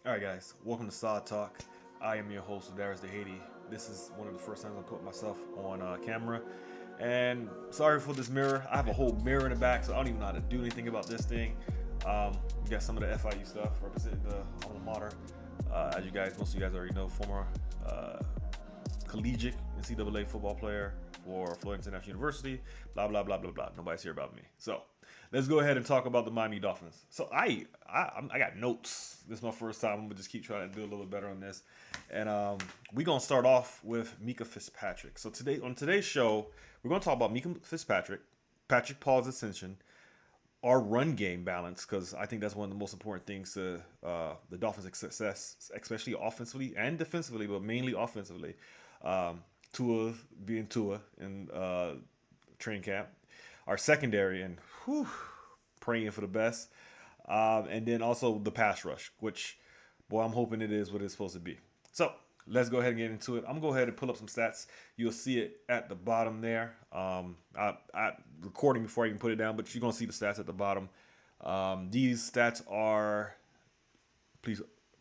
All right, guys, welcome to S.O.D Talk. I am your host, Darius the Haiti. This is one of the first times I put myself on camera. And sorry for this mirror. I have a whole mirror in the back, so I don't even know how to do anything about this thing. We got some of the FIU stuff representing the alma mater. As you guys, most of you guys already know, former collegiate NCAA football player for Florida International University. Blah blah blah blah blah. Nobody's here about me. So let's go ahead and talk about the Miami Dolphins. So I got notes. This is my first time. I'm gonna just keep trying to do a little bit better on this, and we're gonna start off with Mika Fitzpatrick. So today on today's show, we're gonna talk about Mika Fitzpatrick, Patrick Paul's ascension, our run game balance, because I think that's one of the most important things to the Dolphins' success, especially offensively and defensively, but mainly offensively. Tua being Tua in training camp, our secondary, and whew, praying for the best, and then also the pass rush, which, boy, I'm hoping it is what it's supposed to be. So let's go ahead and get into it. I'm gonna go ahead and pull up some stats. You'll see it at the bottom there. I recording before I even put it down, but you're gonna see the stats at the bottom. These stats are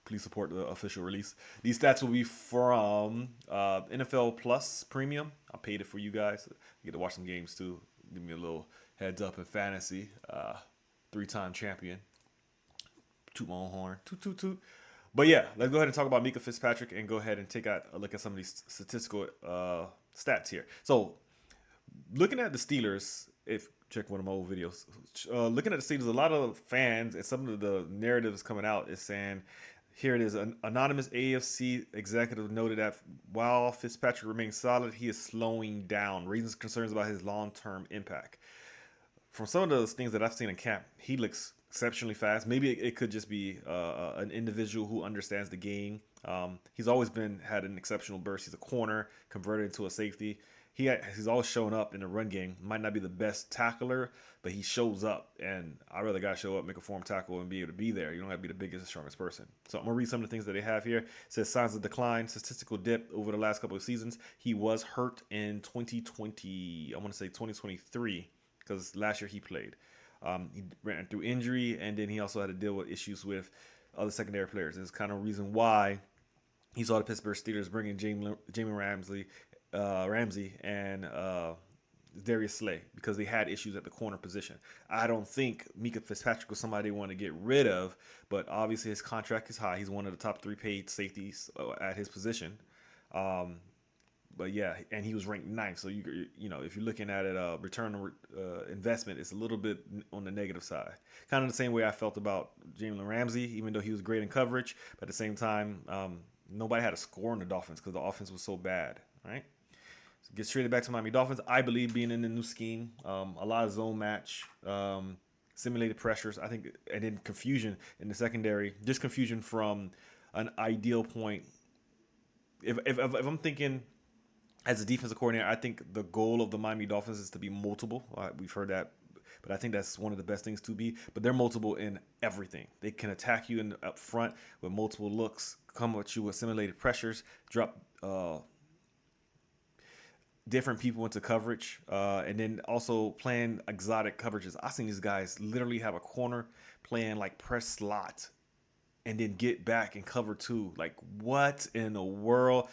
please support the official release. These stats will be from NFL Plus Premium. I paid it for you guys. You get to watch some games too. Give me a little heads up in fantasy. Three-time champion. Toot my own horn. Toot toot toot. But yeah, let's go ahead and talk about Mika Fitzpatrick and go ahead and take a look at some of these statistical stats here. So, looking at the Steelers, if check one of my old videos, looking at the Steelers, a lot of fans and some of the narratives coming out is saying, here it is, an anonymous AFC executive noted that while Fitzpatrick remains solid, he is slowing down, raising concerns about his long-term impact. From some of those things that I've seen in camp, he looks exceptionally fast. Maybe it could just be an individual who understands the game. He's always had an exceptional burst. He's a corner converted into a safety. He's always showing up in the run game. Might not be the best tackler, but he shows up. And I'd rather guys show up, make a form tackle, and be able to be there. You don't have to be the biggest, strongest person. So I'm gonna read some of the things that they have here. It says signs of decline, statistical dip over the last couple of seasons. He was hurt in 2020. I want to say 2023 because last year he played. He ran through injury, and then he also had to deal with issues with other secondary players. It's kind of a reason why he saw the Pittsburgh Steelers bringing Jamie Ramsey and Darius Slay because they had issues at the corner position. I don't think Mika Fitzpatrick was somebody they want to get rid of, but obviously his contract is high. He's one of the top three paid safeties at his position. But yeah, and he was ranked ninth. So you know if you're looking at it, return on investment, it's a little bit on the negative side. Kind of the same way I felt about Jalen Ramsey, even though he was great in coverage, but at the same time, nobody had a score in the Dolphins because the offense was so bad, right? So get traded back to Miami Dolphins. I believe being in the new scheme, a lot of zone match, simulated pressures. I think, and then confusion in the secondary, just confusion from an ideal point. If I'm thinking as a defensive coordinator, I think the goal of the Miami Dolphins is to be multiple. We've heard that, but I think that's one of the best things to be. But they're multiple in everything. They can attack you up front with multiple looks, come at you with simulated pressures, drop different people into coverage, and then also playing exotic coverages. I've seen these guys literally have a corner playing like press slot and then get back and cover two. Like, what in the world?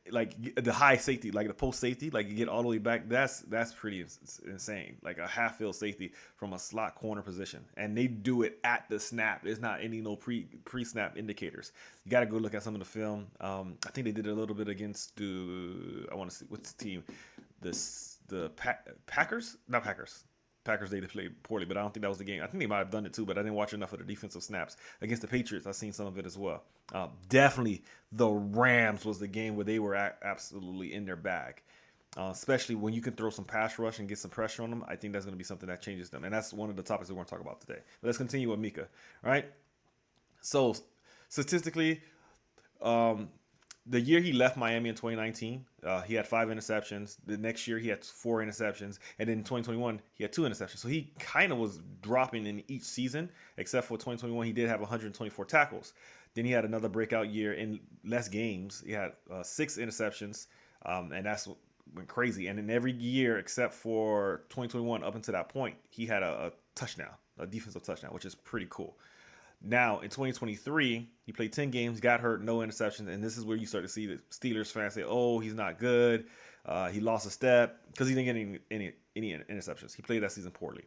Like the high safety, like the post safety, like you get all the way back. That's pretty insane. Like a half field safety from a slot corner position, and they do it at the snap. There's not any pre snap indicators. You got to go look at some of the film. I think they did a little bit against I want to see what's the team, Packers, not Packers. Packers, they played poorly, but I don't think that was the game. I think they might have done it too, but I didn't watch enough of the defensive snaps. Against the Patriots, I've seen some of it as well. Definitely the Rams was the game where they were absolutely in their bag. Especially when you can throw some pass rush and get some pressure on them. I think that's going to be something that changes them. And that's one of the topics we're going to talk about today. But let's continue with Mika. All right. So statistically, the year he left Miami in 2019, he had 5 interceptions. The next year, he had 4 interceptions. And then in 2021, he had 2 interceptions. So he kind of was dropping in each season, except for 2021, he did have 124 tackles. Then he had another breakout year in less games. He had 6 interceptions, and that's what went crazy. And in every year, except for 2021, up until that point, he had a touchdown, a defensive touchdown, which is pretty cool. Now in 2023, he played 10 games, got hurt, no interceptions, and this is where you start to see the Steelers fans say, "Oh, he's not good. He lost a step because he didn't get any interceptions. He played that season poorly."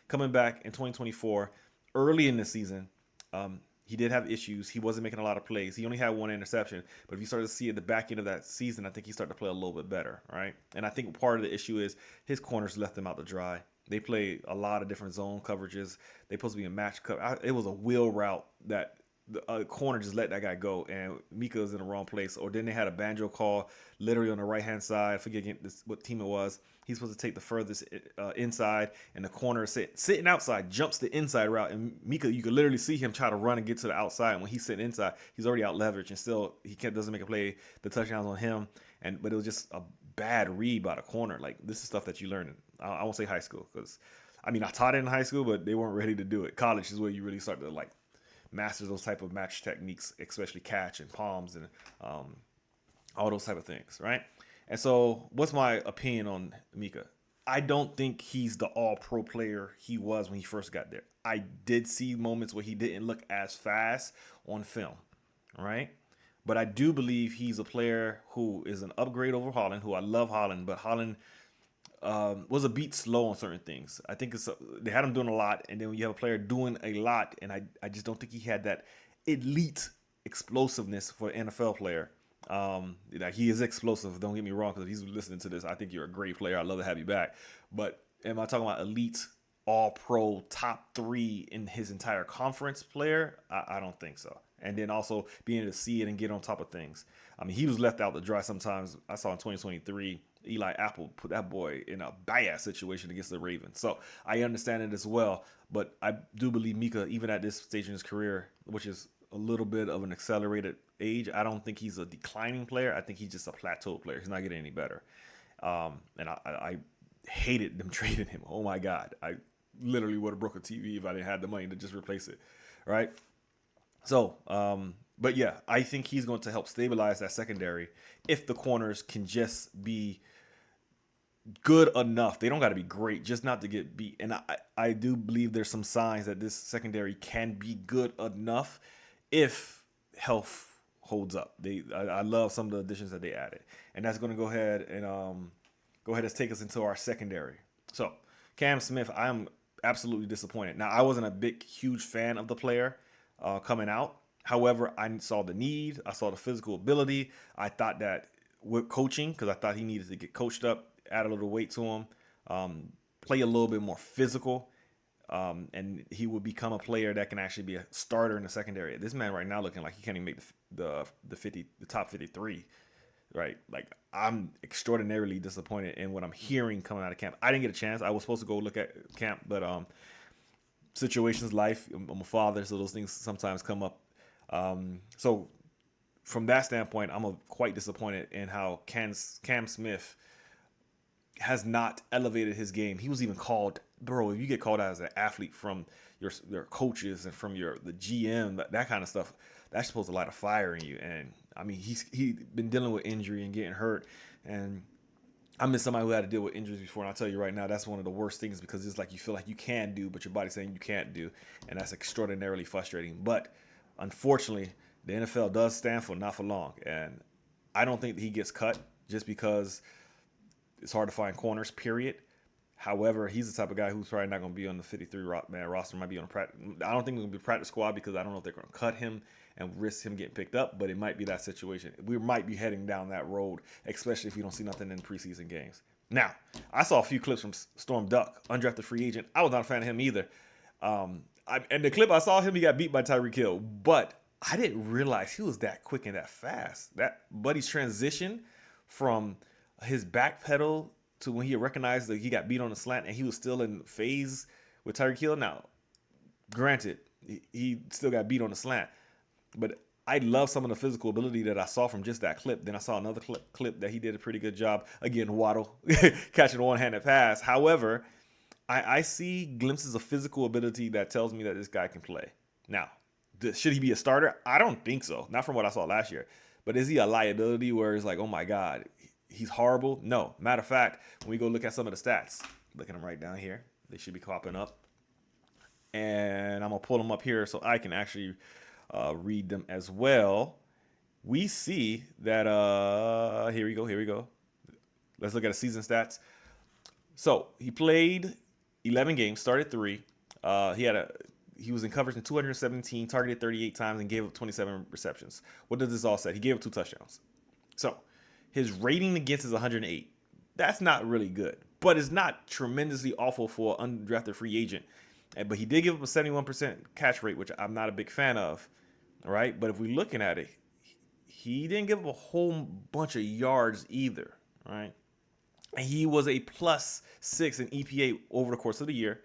Coming back in 2024, early in the season, he did have issues. He wasn't making a lot of plays. He only had one interception. But if you start to see at the back end of that season, I think he started to play a little bit better, right? And I think part of the issue is his corners left him out to dry. They play a lot of different zone coverages. They supposed to be a match cover. It was a wheel route that the corner just let that guy go, and Mika was in the wrong place. Or then they had a banjo call literally on the right hand side. I forget what team it was. He's supposed to take the furthest inside, and the corner sitting outside jumps the inside route, and Mika, you could literally see him try to run and get to the outside. And when he's sitting inside, he's already out leveraged, and still doesn't make a play. The touchdowns on him, but it was just a bad read by the corner. Like, this is stuff that you learn in, I won't say high school, because I mean I taught it in high school, but they weren't ready to do it. College is where you really start to like master those type of match techniques, especially catch and palms and all those type of things, right? And so, what's my opinion on Mika? I don't think he's the all-pro player he was when he first got there. I did see moments where he didn't look as fast on film, right? But I do believe he's a player who is an upgrade over Holland, who I love Holland, but Holland was a beat slow on certain things. I think they had him doing a lot, and then when you have a player doing a lot, and I just don't think he had that elite explosiveness for an NFL player. Like, he is explosive. Don't get me wrong, because if he's listening to this, I think you're a great player. I'd love to have you back. But am I talking about elite, all-pro, top 3 in his entire conference player? I don't think so. And then also being able to see it and get on top of things. I mean, he was left out to dry sometimes. I saw in 2023, Eli Apple put that boy in a bad situation against the Ravens. So I understand it as well. But I do believe Mika, even at this stage in his career, which is a little bit of an accelerated age, I don't think he's a declining player. I think he's just a plateau player. He's not getting any better. And I hated them trading him. Oh my God. I literally would have broke a TV if I didn't have the money to just replace it. Right. So, but yeah, I think he's going to help stabilize that secondary if the corners can just be good enough. They don't got to be great, just not to get beat. And I do believe there's some signs that this secondary can be good enough if health holds up. I love some of the additions that they added, and that's going to go ahead and take us into our secondary. So Cam Smith, I am absolutely disappointed. Now, I wasn't a huge fan of the player coming out. However, I saw the need. I saw the physical ability. I thought that with coaching, because I thought he needed to get coached up, add a little weight to him, play a little bit more physical, and he would become a player that can actually be a starter in the secondary. This man right now looking like he can't even make the top 53, right? Like, I'm extraordinarily disappointed in what I'm hearing coming out of camp. I didn't get a chance. I was supposed to go look at camp, but situations, life. I'm a father, so those things sometimes come up. So from that standpoint, I'm quite disappointed in how Cam Smith has not elevated his game. He was even called, bro, if you get called out as an athlete from your coaches and from the GM, that kind of stuff, that's supposed to light a fire in you. And I mean, he's been dealing with injury and getting hurt, and I'm just somebody who had to deal with injuries before, and I'll tell you right now, that's one of the worst things, because it's like you feel like you can do, but your body's saying you can't do, and that's extraordinarily frustrating. But unfortunately, the NFL does stand for not for long, and I don't think that he gets cut just because it's hard to find corners, period. However, he's the type of guy who's probably not going to be on the 53-man roster. Might be on practice. I don't think he's going to be practice squad, because I don't know if they're going to cut him and risk him getting picked up, but it might be that situation. We might be heading down that road, especially if we don't see nothing in preseason games. Now, I saw a few clips from Storm Duck, undrafted free agent. I was not a fan of him either. And the clip I saw him, he got beat by Tyreek Hill, but I didn't realize he was that quick and that fast. That Buddy's transition from his back pedal to when he recognized that he got beat on the slant and he was still in phase with Tyreek Hill. Now, granted, he still got beat on the slant, but I love some of the physical ability that I saw from just that clip. Then I saw another clip that he did a pretty good job. Again, Waddle catching a one-handed pass. However, I see glimpses of physical ability that tells me that this guy can play. Now, should he be a starter? I don't think so. Not from what I saw last year. But is he a liability where it's like, oh my God, he's horrible? No. Matter of fact, when we go look at some of the stats, look at them right down here. They should be popping up. and I'm gonna pull them up here so I can actually read them as well. We see that here we go. Let's look at the season stats. So he played 11 games, started three. He was in coverage in 217, targeted 38 times, and gave up 27 receptions. What does this all say? He gave up 2 touchdowns. So his rating against is 108. That's not really good, but it's not tremendously awful for an undrafted free agent. But he did give up a 71% catch rate, which I'm not a big fan of. All right, but if we're looking at it, he didn't give up a whole bunch of yards either. All right, and he was a +6 in EPA over the course of the year,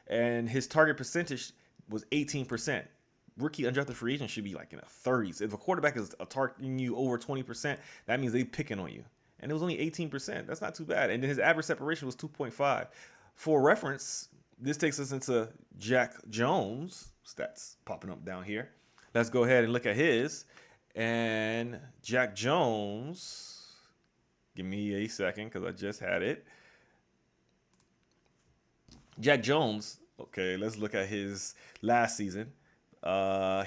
and his target percentage was 18%. Rookie undrafted free agent should be like in the 30s. If a quarterback is targeting you over 20%, that means they picking on you. And it was only 18%. That's not too bad. And then his average separation was 2.5. For reference, this takes us into Jack Jones stats popping up down here. Let's go ahead and look at his. And Jack Jones, give me a second because I just had it. Jack Jones, okay, let's look at his last season.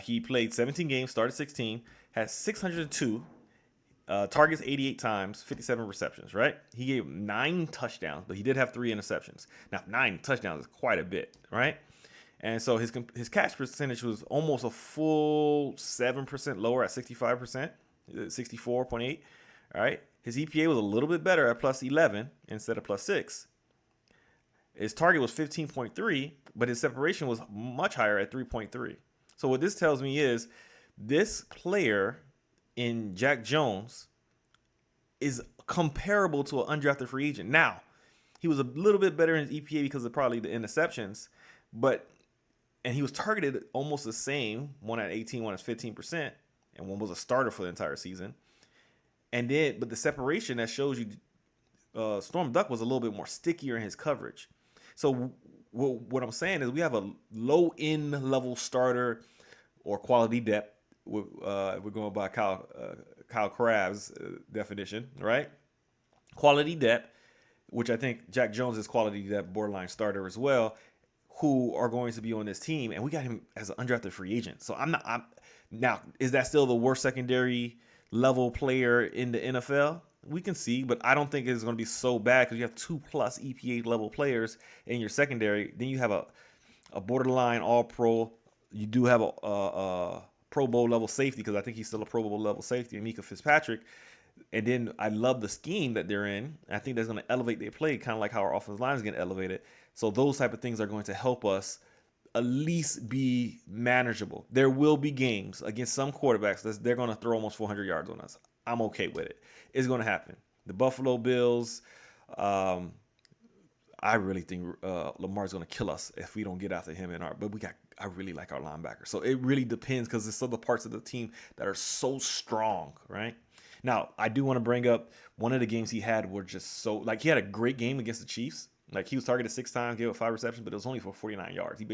He played 17 games, started 16, had 602 targets 88 times, 57 receptions, right? He gave 9 touchdowns, but he did have 3 interceptions. Now, 9 touchdowns is quite a bit, right? And so his catch percentage was almost a full 7% lower at 65%, 64.8, all right? His EPA was a little bit better at +11 instead of +6. His target was 15.3, but his separation was much higher at 3.3. So what this tells me is this player in Jack Jones is comparable to an undrafted free agent. Now, he was a little bit better in his EPA because of probably the interceptions, and he was targeted almost the same, one at 18, one at 15%, and one was a starter for the entire season. But the separation that shows you Storm Duck was a little bit more stickier in his coverage. So what I'm saying is we have a low end level starter or quality depth. We're going by Kyle Crabb's definition, right? Quality depth, which I think Jack Jones is quality depth, borderline starter as well, who are going to be on this team, and we got him as an undrafted free agent. So now, is that still the worst secondary level player in the NFL? We can see, but I don't think it's going to be so bad because you have 2+ EPA level players in your secondary. Then you have a borderline All Pro. You do have a Pro Bowl level safety because I think he's still a Pro Bowl level safety, Mika Fitzpatrick. And then I love the scheme that they're in. I think that's going to elevate their play, kind of like how our offensive line is getting elevated. So those type of things are going to help us at least be manageable. There will be games against some quarterbacks that they're going to throw almost 400 yards on us. I'm okay with it. It's going to happen. The Buffalo Bills, I really think Lamar's going to kill us if we don't get after him I really like our linebacker. So it really depends because there's other parts of the team that are so strong, right? Now, I do want to bring up one of the games he had were just so, like, he had a great game against the Chiefs. Like, he was targeted 6 times, gave up 5 receptions, but it was only for 49 yards. He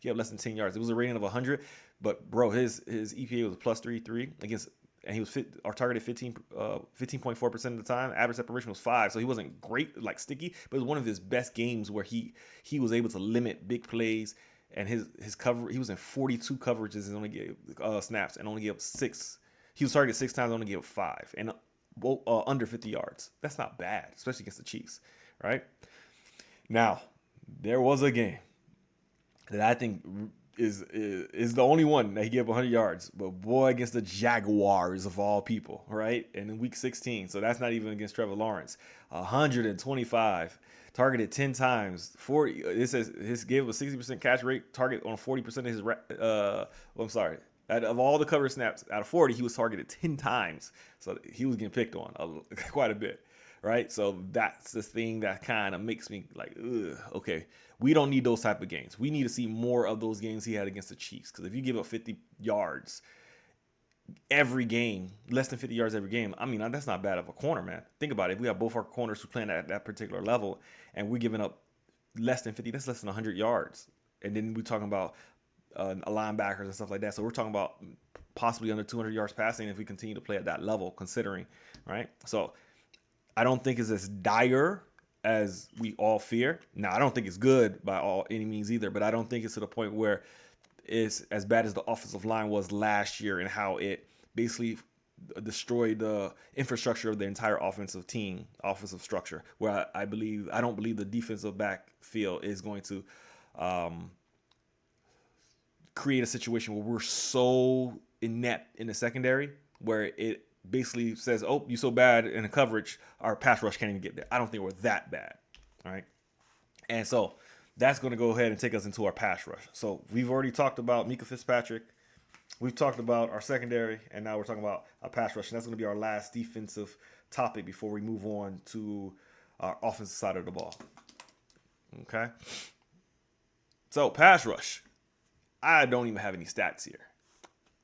had less than 10 yards. It was a rating of 100, but bro, his EPA was +3.3 against, and he was targeted 15.4% of the time. Average separation was 5, so he wasn't great, like sticky, but it was one of his best games where he was able to limit big plays. And his cover, he was in 42 coverages and only gave snaps and only gave up 6. He was targeted 6 times, only gave up 5, and under 50 yards. That's not bad, especially against the Chiefs, right? Now, there was a game that I think is the only one that he gave 100 yards, but boy, against the Jaguars of all people, right? And in week 16, so that's not even against Trevor Lawrence. 125, targeted 10 times. 40. It says his gave a 60% catch rate, target on 40% of his. I'm sorry. Of all the cover snaps, out of 40, he was targeted 10 times. So he was getting picked on quite a bit, right? So that's the thing that kind of makes me like, ugh, okay, we don't need those type of games. We need to see more of those games he had against the Chiefs. Because if you give up 50 yards every game, less than 50 yards every game, I mean, that's not bad of a corner, man. Think about it. If we have both our corners who playing at that particular level, and we're giving up less than 50, that's less than 100 yards. And then we're talking about linebackers and stuff like that. So we're talking about possibly under 200 yards passing if we continue to play at that level, considering, right? So I don't think it's as dire as we all fear. Now, I don't think it's good by any means either, but I don't think it's to the point where it's as bad as the offensive line was last year and how it basically destroyed the infrastructure of the entire offensive structure. Where I don't believe the defensive backfield is going to create a situation where we're so inept in the secondary where it basically says, "Oh, you so bad in the coverage, our pass rush can't even get there." I don't think we're that bad, all right? And so that's going to go ahead and take us into our pass rush. So we've already talked about Mika Fitzpatrick. We've talked about our secondary, and now we're talking about our pass rush. And that's going to be our last defensive topic before we move on to our offensive side of the ball. Okay? So, pass rush. I don't even have any stats here.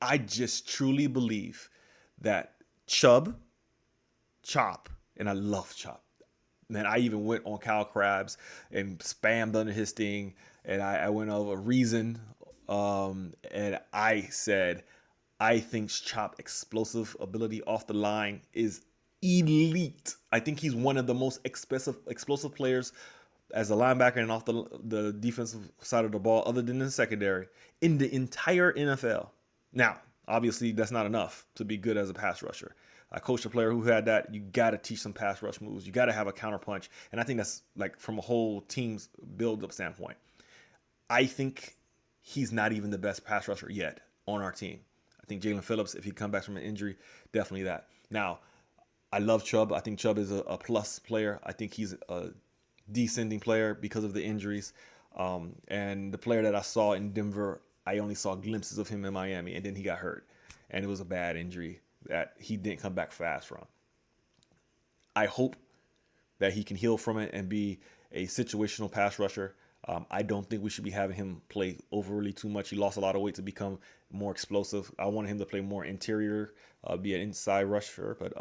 I just truly believe that Chop, and I love Chop. Man, I even went on Kyle Krabs and spammed under his thing, and I went over Reason, and I said, I think Chop explosive ability off the line is elite. I think he's one of the most explosive players as a linebacker and off the defensive side of the ball, other than the secondary, in the entire NFL. Now, obviously, that's not enough to be good as a pass rusher. I coached a player who had that. You got to teach some pass rush moves. You got to have a counter punch. And I think that's like from a whole team's build-up standpoint. I think he's not even the best pass rusher yet on our team. I think Jalen Phillips, if he comes back from an injury, definitely that. Now, I love Chubb. I think Chubb is a plus player. I think he's a descending player because of the injuries. And the player that I saw in Denver, I only saw glimpses of him in Miami, and then he got hurt. And it was a bad injury that he didn't come back fast from. I hope that he can heal from it and be a situational pass rusher. I don't think we should be having him play overly too much. He lost a lot of weight to become more explosive. I wanted him to play more interior, be an inside rusher, but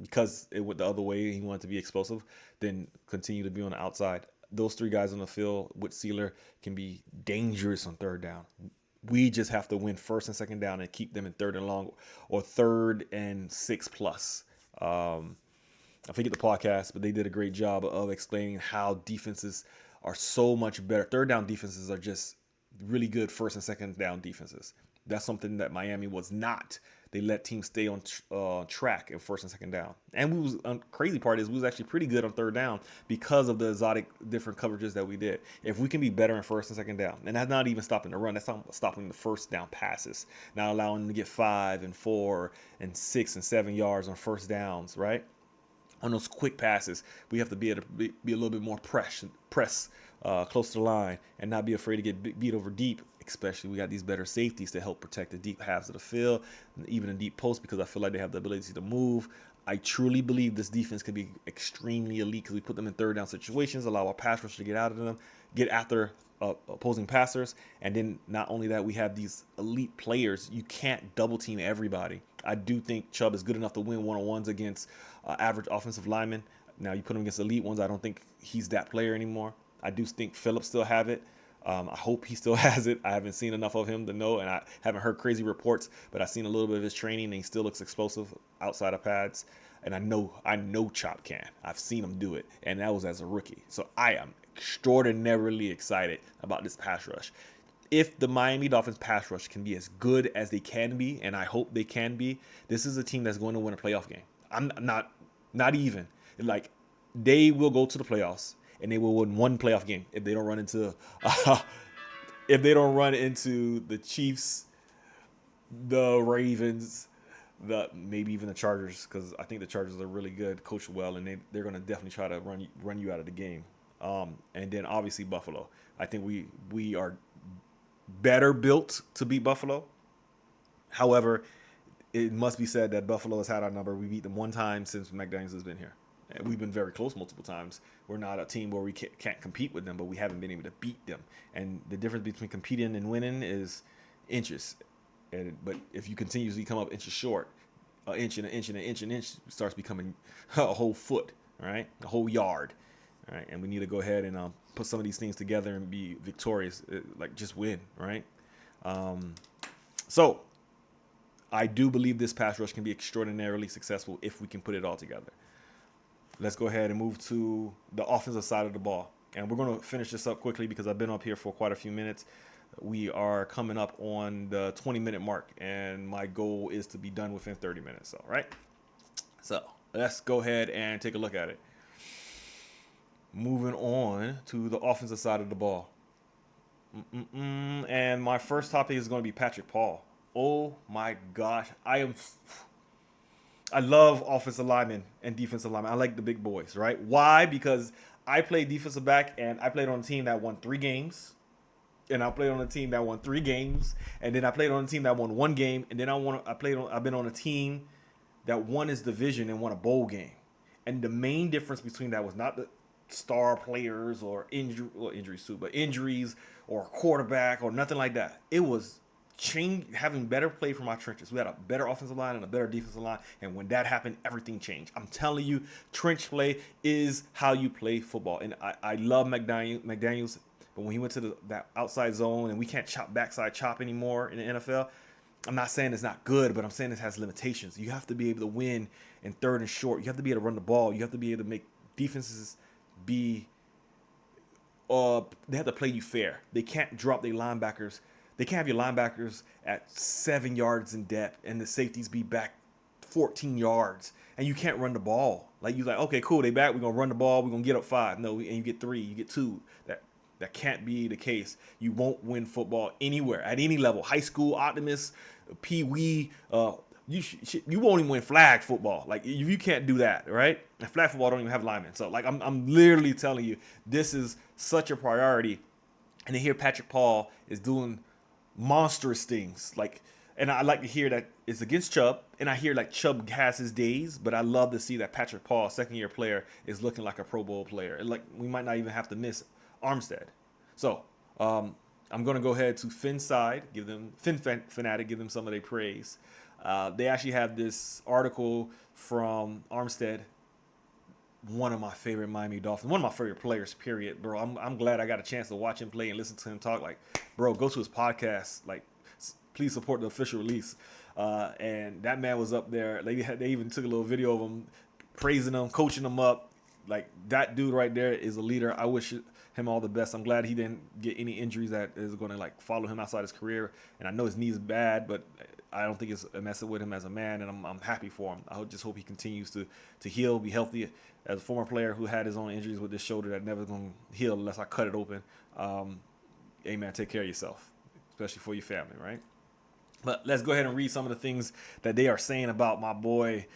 because it went the other way, he wanted to be explosive, then continue to be on the outside. Those three guys on the field with Sealer can be dangerous on third down. We just have to win first and second down and keep them in third and long or 3rd and 6+. I forget the podcast, but they did a great job of explaining how defenses are so much better. Third down defenses are just really good first and second down defenses. That's something that Miami was not. They let teams stay on track in first and second down. And crazy part is we was actually pretty good on third down because of the exotic different coverages that we did. If we can be better in first and second down, and that's not even stopping the run, that's stopping the first down passes, not allowing them to get 5 and 4 and 6 and 7 yards on first downs, right? On those quick passes, we have to be able to be a little bit more press close to the line and not be afraid to get beat over deep. Especially, we got these better safeties to help protect the deep halves of the field, even in deep post, because I feel like they have the ability to move. I truly believe this defense can be extremely elite because we put them in third down situations, allow our pass rush to get out of them, get after opposing passers, and then not only that, we have these elite players. You can't double team everybody. I do think Chubb is good enough to win one-on-ones against average offensive linemen. Now, you put him against elite ones, I don't think he's that player anymore. I do think Phillips still have it. I hope he still has it. I haven't seen enough of him to know, and I haven't heard crazy reports, but I've seen a little bit of his training, and he still looks explosive outside of pads. And I know Chop can. I've seen him do it, and that was as a rookie. So I am extraordinarily excited about this pass rush. If the Miami Dolphins pass rush can be as good as they can be, and I hope they can be, this is a team that's going to win a playoff game. I'm not even. Like, they will go to the playoffs, and they will win one playoff game if they don't run into the Chiefs, the Ravens, maybe even the Chargers, because I think the Chargers are really good, coached well, and they're going to definitely try to run you out of the game. And then obviously Buffalo. I think we are better built to beat Buffalo. However, it must be said that Buffalo has had our number. We beat them one time since McDaniels has been here. And we've been very close multiple times. We're not a team where we can't compete with them, but we haven't been able to beat them. And the difference between competing and winning is inches. But if you continuously come up inches short, an inch and an inch and an inch and an inch starts becoming a whole foot, right? A whole yard, right? And we need to go ahead and put some of these things together and be victorious, like just win, right? So I do believe this pass rush can be extraordinarily successful if we can put it all together. let's go ahead and move to the offensive side of the ball. And we're going to finish this up quickly because I've been up here for quite a few minutes. We are coming up on the 20-minute mark, and my goal is to be done within 30 minutes. All right. So let's go ahead and take a look at it. Moving on to the offensive side of the ball. And my first topic is going to be Patrick Paul. Oh my gosh, I love offensive linemen and defensive linemen. I like the big boys, right? Why? Because I played defensive back and I played on a team that won 3 games. And I played on a team that won 3 games. And then I played on a team that won 1 game. And then I've been on a team that won his division and won a bowl game. And the main difference between that was not the star players or injuries too, but injuries or quarterback or nothing like that. It was having better play from our trenches. We had a better offensive line and a better defensive line, and when that happened, everything changed. I'm telling you, trench play is how you play football. And I love McDaniels, but when he went to that outside zone and we can't backside chop anymore in the NFL, I'm not saying it's not good, but I'm saying it has limitations. You have to be able to win in third and short. You have to be able to run the ball. You have to be able to make defenses be they have to play you fair. They can't drop their linebackers. They can't have your linebackers at 7 yards in depth and the safeties be back 14 yards and you can't run the ball. Like you're like, okay, cool, they back. We're gonna run the ball. We're gonna get up 5. No, and you get 3. You get 2. That can't be the case. You won't win football anywhere at any level. High school, Optimus, Pee Wee. You won't even win flag football. Like you can't do that, right? And flag football don't even have linemen. So like I'm literally telling you, this is such a priority. And to hear Patrick Paul is doing monstrous things, like, and I like to hear that it's against Chubb, and I hear like Chubb has his days, but I love to see that Patrick Paul, second-year player, is looking like a Pro Bowl player. And like we might not even have to miss Armstead. So I'm gonna go ahead to Finn side, give them Fanatic, give them some of their praise. They actually have this article from Armstead, one of my favorite Miami Dolphins, one of my favorite players, period, bro. I'm glad I got a chance to watch him play and listen to him talk. Like, bro, go to his podcast. Like, please support the official release. And that man was up there. They even took a little video of him praising him, coaching him up. Like, that dude right there is a leader. I wish him all the best. I'm glad he didn't get any injuries that is going to like follow him outside his career. And I know his knee's bad, but I don't think it's messing with him as a man, and I'm happy for him. I just hope he continues to heal, be healthy. As a former player who had his own injuries with this shoulder that never going to heal unless I cut it open, hey man, take care of yourself, especially for your family, right? But let's go ahead and read some of the things that they are saying about my boy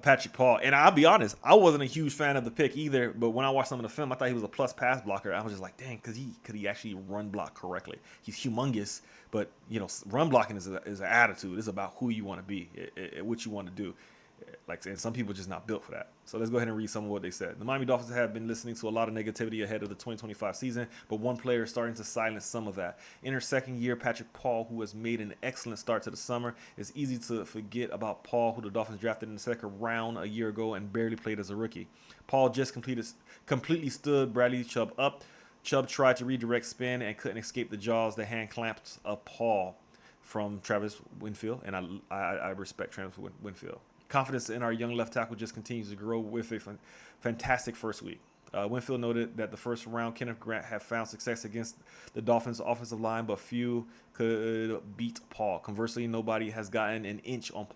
Patrick Paul. And I'll be honest, I wasn't a huge fan of the pick either, but when I watched some of the film, I thought he was a plus pass blocker. I was just like, dang, could he actually run block correctly? He's humongous, but you know, run blocking is an attitude. It's about who you want to be, what you want to do. Like, and some people are just not built for that. So let's go ahead and read some of what they said. The Miami Dolphins have been listening to a lot of negativity ahead of the 2025 season, but one player is starting to silence some of that. In her second year, Patrick Paul, who has made an excellent start to the summer. It's easy to forget about Paul, who the Dolphins drafted in the second round a year ago and barely played as a rookie. Paul just completely stood Bradley Chubb up. Chubb tried to redirect spin and couldn't escape the jaws, the hand clamps of Paul, from Travis Winfield, and I respect Travis Winfield. Confidence in our young left tackle just continues to grow with a fantastic first week. Winfield noted that the first round, Kenneth Grant had found success against the Dolphins' offensive line, but few could beat Paul. Conversely, nobody has gotten an inch on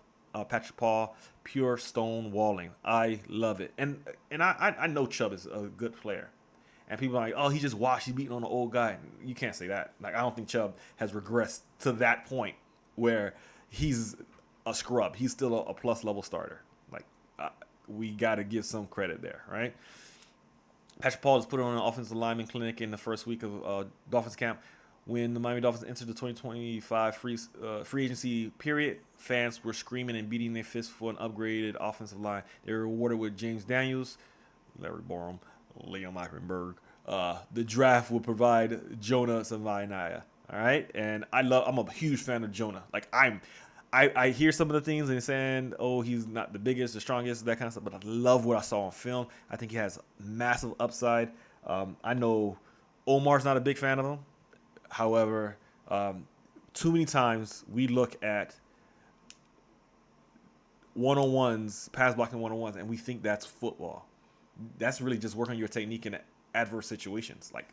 Patrick Paul. Pure stone walling. I love it. And I know Chubb is a good player. And people are like, oh, he just washed. He's beating on an old guy. You can't say that. Like, I don't think Chubb has regressed to that point where he's a scrub. He's still a plus level starter. Like, we got to give some credit there, right? Patrick Paul is put on an offensive lineman clinic in the first week of Dolphins camp. When the Miami Dolphins entered the 2025 free agency period, fans were screaming and beating their fists for an upgraded offensive line. They were rewarded with James Daniels, Larry Borum, Liam Eichenberg. The draft will provide Jonah Savaiinaia. All right, and I'm a huge fan of Jonah. Like, I hear some of the things and saying, oh, he's not the biggest, the strongest, that kind of stuff, but I love what I saw on film. I think he has massive upside. I know Omar's not a big fan of him. However, too many times we look at one-on-ones, pass blocking one-on-ones, and we think that's football. that's really just working your technique in adverse situations. Like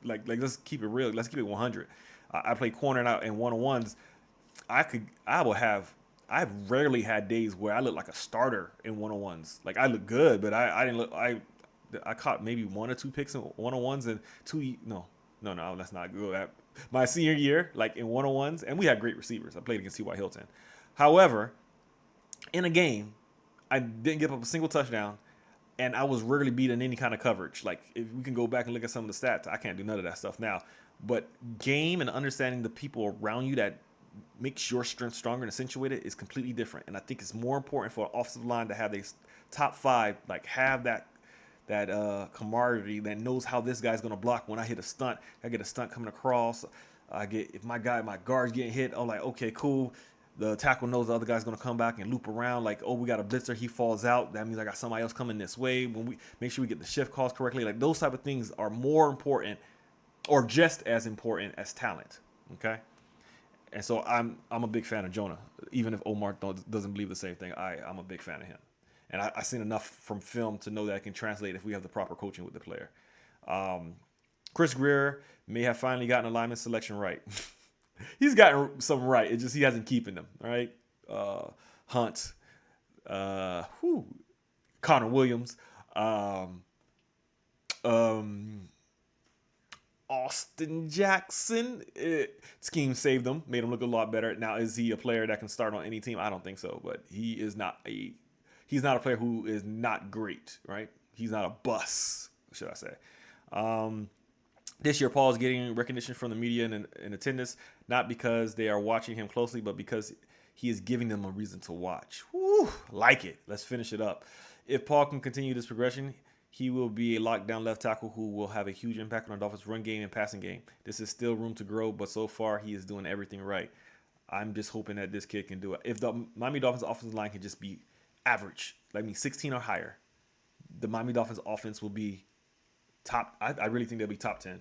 let's keep it real. Let's keep it 100. I play corner and out in one-on-ones. I will have I've rarely had days where I look like a starter in one-on-ones. Like I look good, but I didn't look I caught maybe one or two picks in one-on-ones and two no, that's not good. My senior year, like in one-on-ones, and we had great receivers. I played against T.Y. Hilton. However, in a game, I didn't give up a single touchdown, and I was rarely beat in any kind of coverage. Like if we can go back and look at some of the stats, I can't do none of that stuff now. But game and understanding the people around you that makes your strength stronger and accentuated is completely different. And I think it's more important for an offensive line to have these top five, like have that camaraderie that knows how this guy's gonna block when I hit a stunt. I get a stunt coming across. I get if my guard's getting hit. I'm like, okay, cool. The tackle knows the other guy's gonna come back and loop around. Like, oh, we got a blitzer. He falls out. That means I got somebody else coming this way. When we make sure we get the shift calls correctly, like those type of things are more important, or just as important as talent. Okay. And so I'm a big fan of Jonah, even if Omar doesn't believe the same thing. I'm a big fan of him, and I've seen enough from film to know that I can translate if we have the proper coaching with the player. Um, Chris Greer may have finally gotten alignment selection right. He's gotten some right. It's just he hasn't keeping them right. Hunt, whew, Connor Williams, um, um, Austin Jackson. Scheme saved him, made him look a lot better. Now, is he a player that can start on any team? I don't think so, but he's not a player who is not great, right? He's not a bust, should I say. Um, this year, Paul is getting recognition from the media and attendance, not because they are watching him closely, but because he is giving them a reason to watch. Woo, like it. Let's finish it up. If Paul can continue this progression, he will be a lockdown left tackle who will have a huge impact on the Dolphins' run game and passing game. This is still room to grow, but so far he is doing everything right. I'm just hoping that this kid can do it. If the Miami Dolphins offensive line can just be average, like me, 16 or higher, the Miami Dolphins offense will be top. I really think they'll be top 10.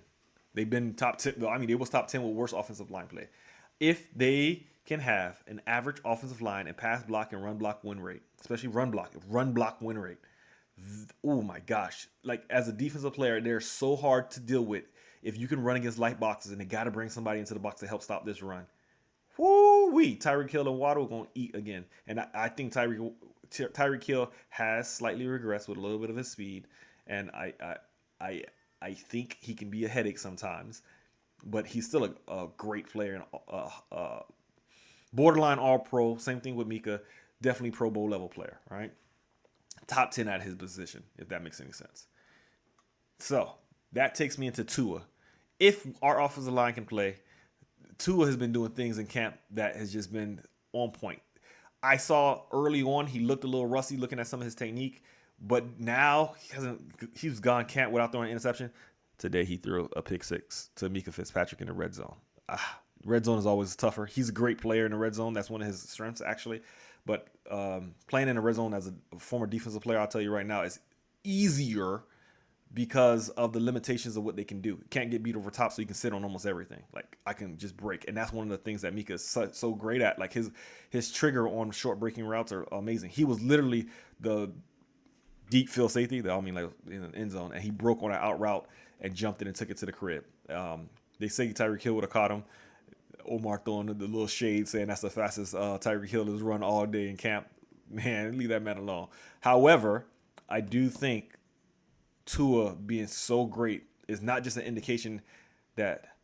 They've been top 10. I mean, they was top 10 with worst offensive line play. If they can have an average offensive line and pass block and run block win rate, especially run block win rate, oh my gosh. Like as a defensive player, they're so hard to deal with if you can run against light boxes and they got to bring somebody into the box to help stop this run. Woo-wee. Tyreek Hill and Waddle are going to eat again. And I think Tyreek Hill has slightly regressed with a little bit of his speed. And I I think he can be a headache sometimes, but he's still a great player and borderline All Pro. Same thing with Mika, definitely Pro Bowl level player, right? Top 10 at his position, if that makes any sense. So that takes me into Tua. If our offensive line can play, Tua has been doing things in camp that has just been on point. I saw early on he looked a little rusty looking at some of his technique, but now he's gone camp without throwing an interception. Today he threw a pick six to Mika Fitzpatrick in the red zone. Red zone is always tougher. He's a great player in the red zone. That's one of his strengths, actually. But playing in the red zone as a former defensive player, I'll tell you right now, is easier because of the limitations of what they can do. Can't get beat over top, so you can sit on almost everything. Like I can just break, and that's one of the things that Mika is so great at. Like his trigger on short breaking routes are amazing. He was literally the deep field safety, I mean like in the end zone, and he broke on an out route and jumped it and took it to the crib. They say Tyreek Hill would have caught him. Omar throwing the little shade saying that's the fastest Tyreek Hill has run all day in camp. Man, leave that man alone. However, I do think Tua being so great is not just an indication that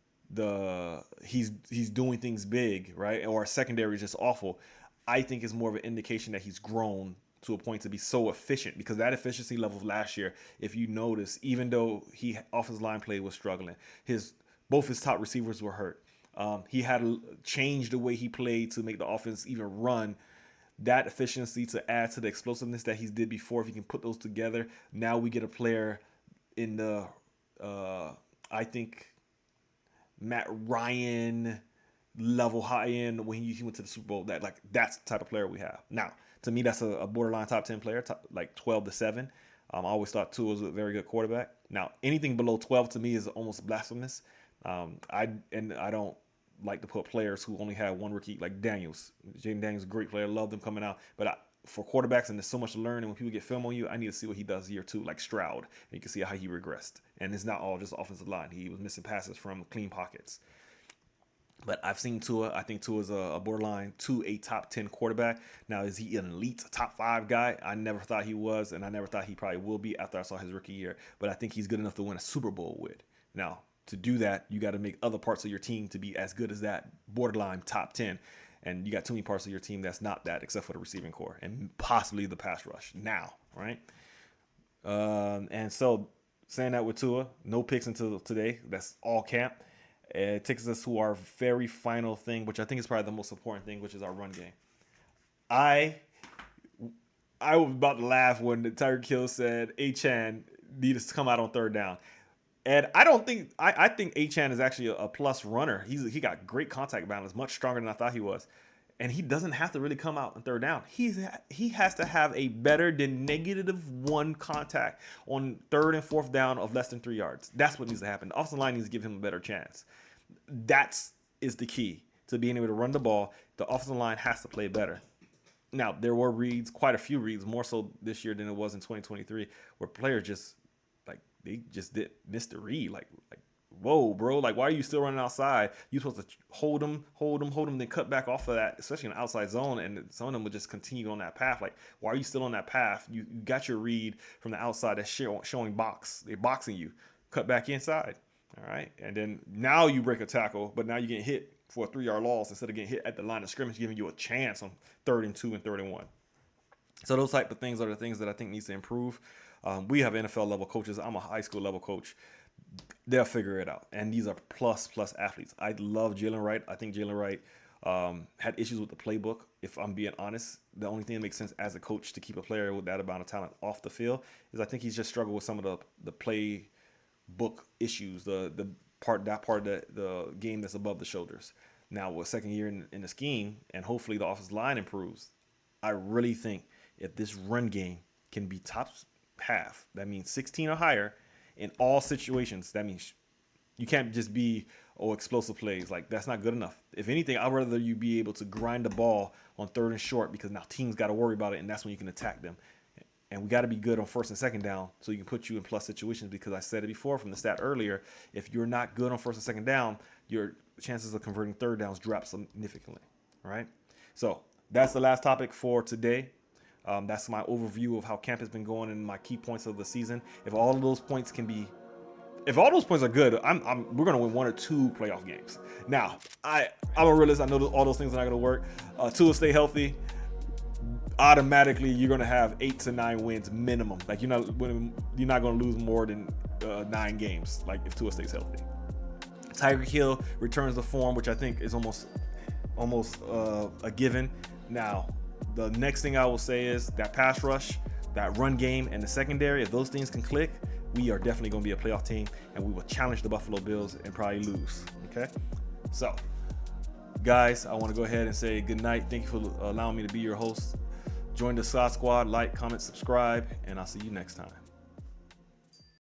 he's doing things big, right? Or secondary is just awful. I think it's more of an indication that he's grown to a point to be so efficient, because that efficiency level of last year, if you notice, even though he off his line play was struggling, both his top receivers were hurt. He had to change the way he played to make the offense even run. That efficiency to add to the explosiveness that he did before, if he can put those together, now we get a player in the, I think, Matt Ryan level high end when he went to the Super Bowl. That's the type of player we have. Now, to me, that's a borderline top 10 player, like 12 to 7. I always thought Tua was a very good quarterback. Now, anything below 12 to me is almost blasphemous. I don't like to put players who only have one rookie, like Daniels. Jaden Daniels, a great player, loved him coming out. But for quarterbacks, and there's so much to learn. And when people get film on you, I need to see what he does year 2, like Stroud. And you can see how he regressed. And it's not all just offensive line. He was missing passes from clean pockets. But I've seen Tua. I think Tua is a borderline a top 10 quarterback. Now, is he an elite top 5 guy? I never thought he was, and I never thought he probably will be after I saw his rookie year. But I think he's good enough to win a Super Bowl with. Now, to do that, you got to make other parts of your team to be as good as that borderline top 10. And you got too many parts of your team that's not that, except for the receiving core and possibly the pass rush now, right? And so saying that with Tua, no picks until today. That's all camp. It takes us to our very final thing, which I think is probably the most important thing, which is our run game. I was about to laugh when Tyreek Hill said Achane needed to come out on third down. And I think Achane is actually a plus runner. He got great contact balance, much stronger than I thought he was. And he doesn't have to really come out on third down. He has to have a better than -1 contact on third and fourth down of less than 3 yards. That's what needs to happen. The offensive line needs to give him a better chance. That is the key to being able to run the ball. The offensive line has to play better. Now, there were reads, quite a few reads, more so this year than it was in 2023, where players just did miss the read. Like, whoa, bro, like, why are you still running outside? You're supposed to hold them, then cut back off of that, especially in the outside zone, and some of them would just continue on that path. Like, why are you still on that path? You got your read from the outside that's showing box. They're boxing you. Cut back inside, all right? And then now you break a tackle, but now you get hit for a 3-yard loss instead of getting hit at the line of scrimmage, giving you a chance on 3rd and 2 and 3rd and 1. So those type of things are the things that I think needs to improve. We have NFL level coaches. I'm a high school level coach. They'll figure it out. And these are plus athletes. I love Jalen Wright. I think Jalen Wright had issues with the playbook. If I'm being honest, the only thing that makes sense as a coach to keep a player with that amount of talent off the field is I think he's just struggled with some of the playbook issues, the part of the game that's above the shoulders. Now, with second year in the scheme, and hopefully the offensive line improves, I really think if this run game can be top half, that means 16 or higher in all situations. That means you can't just be explosive plays. Like, that's not good enough. If anything, I'd rather you be able to grind the ball on 3rd and short, because now teams got to worry about it, and that's when you can attack them. And we got to be good on 1st and 2nd down so you can put you in plus situations, because I said it before from the stat earlier, if you're not good on 1st and 2nd down, your chances of converting 3rd downs drop significantly. All right? So that's the last topic for today. That's my overview of how camp has been going and my key points of the season. If all of those points are good, we're gonna win 1 or 2 playoff games. Now, I'm a realist. I know all those things are not gonna work. Tua stay healthy. Automatically, you're gonna have 8 to 9 wins minimum. Like, you're not gonna lose more than 9 games. Like, if Tua stays healthy. Tyreek Hill returns to form, which I think is almost a given. Now, the next thing I will say is that pass rush, that run game, and the secondary, if those things can click, we are definitely going to be a playoff team, and we will challenge the Buffalo Bills and probably lose. Okay? So, guys, I want to go ahead and say good night. Thank you for allowing me to be your host. Join the S.O.D Squad. Like, comment, subscribe, and I'll see you next time.